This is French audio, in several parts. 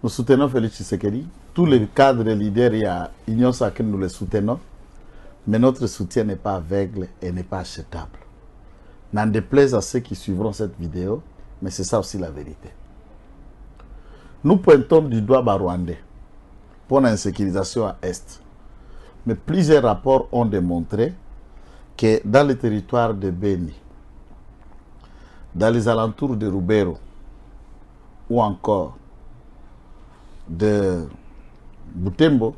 Nous soutenons Félix Tshisekedi. Tous les cadres et leaders, il y a Union Sacrée, nous les soutenons. Mais notre soutien n'est pas aveugle et n'est pas achetable. N'en déplaise à ceux qui suivront cette vidéo, mais c'est ça aussi la vérité. Nous pointons du doigt Rwandais pour l'insécurisation à Est. Mais plusieurs rapports ont démontré que dans le territoire de Beni, dans les alentours de Rubero, ou encore de Butembo,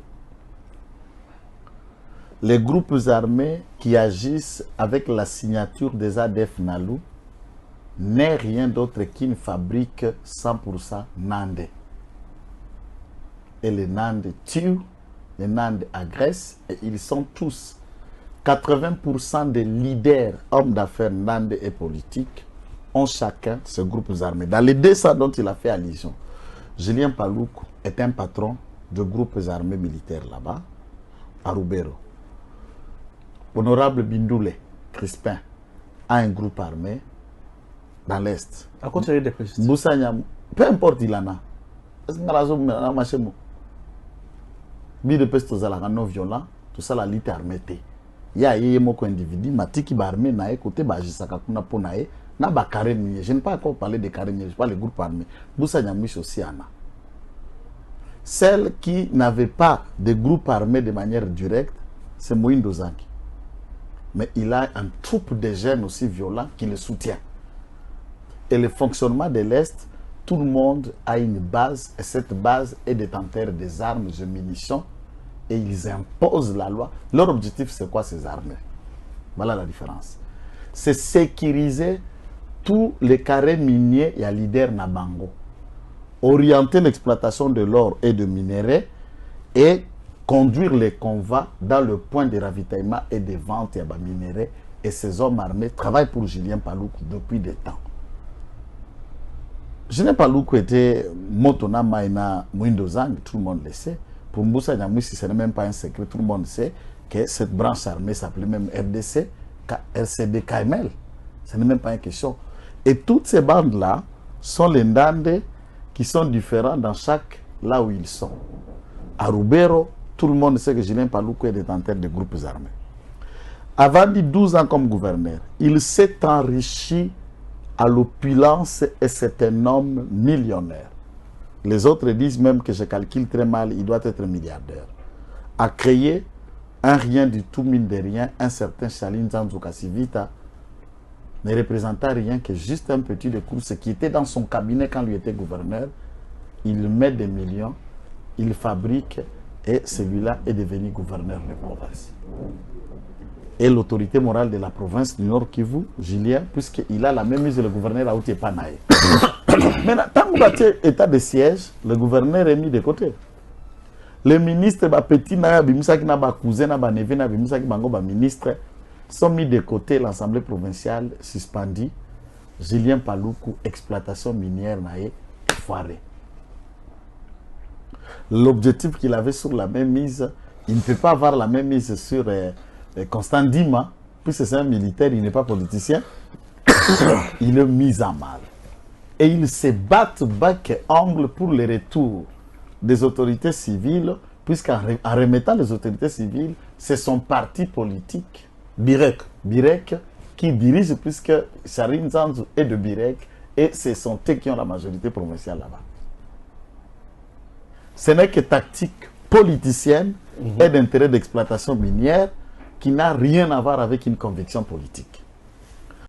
les groupes armés qui agissent avec la signature des ADF Nalu n'est rien d'autre qu'une fabrique 100% Nande. Et les Nande tuent, les Nande agressent, et ils sont tous, 80% des leaders, hommes d'affaires Nande et politiques, ont chacun ces groupes armés. Dans les 200 dont il a fait allusion, Julien Paluku est un patron de groupes armés militaires là-bas, à Rubero. Honorable Bindoule Crispin a un groupe armé dans l'Est. À contraire des précisions. Boussanyam, peu importe il en a. Est-ce que de peste non violent, tout ça la lutte armée. Il y a un individu, matiki ba armé na côté ba jisaka kuna ponae na ba carré minier. Je ne pas encore parler de carré minier, je parle des groupes armés. Boussanyam aussi en a. Celle qui n'avait pas de groupe armé de manière directe, c'est Moïse Dozangi. Mais il a un troupe de jeunes aussi violents qui le soutient. Et le fonctionnement de l'Est, tout le monde a une base, et cette base est détenteur des armes et munitions, et ils imposent la loi. Leur objectif, c'est quoi ces armes? Voilà la différence. C'est sécuriser tous les carrés miniers et à leader Nabango. Orienter l'exploitation de l'or et de minerais et conduire les convois dans le point de ravitaillement et de vente à minerais. Et ces hommes armés travaillent pour Julien Paluku depuis des temps. Julien Paluku était Motona Maïna Mwindozang, tout le monde le sait. Pour Mboussa Nyamwisi, ce n'est même pas un secret, tout le monde sait que cette branche armée s'appelait même RDC, RCD KML. Ce n'est même pas une question. Et toutes ces bandes-là sont les Ndande qui sont différents dans chaque là où ils sont. À Rubero, tout le monde sait que Julien Paluku est détenteur de groupes armés. Avant 12 ans comme gouverneur, il s'est enrichi à l'opulence et c'est un homme millionnaire. Les autres disent même que je calcule très mal, il doit être milliardaire. A créé un rien du tout, mine de rien, un certain Chaline Zanzouka Sivita, ne représentant rien que juste un petit de course qui était dans son cabinet quand lui était gouverneur. Il met des millions, il fabrique et celui-là est devenu gouverneur de province. Et l'autorité morale de la province du Nord Kivu, Julien, puisqu'il a la même mise, le gouverneur a outé Panaï. Maintenant, tant que tu état de siège, le gouverneur est mis de côté. Les ministres, petit, cousin, ministre, sont mis de côté. L'Assemblée provinciale suspendue. Julien Paluku, exploitation minière, foirée. L'objectif qu'il avait sur la même mise, il ne peut pas avoir la même mise sur Constant Dima, puisque c'est un militaire, il n'est pas politicien. Il est mis à mal. Et ils se battent bec et ongle pour le retour des autorités civiles, puisqu'en remettant les autorités civiles, c'est son parti politique, Birek, qui dirige, puisque Charine Zanzou est de Birek, et ce sont eux qui ont la majorité provinciale là-bas. Ce n'est que tactique politicienne et d'intérêt d'exploitation minière qui n'a rien à voir avec une conviction politique.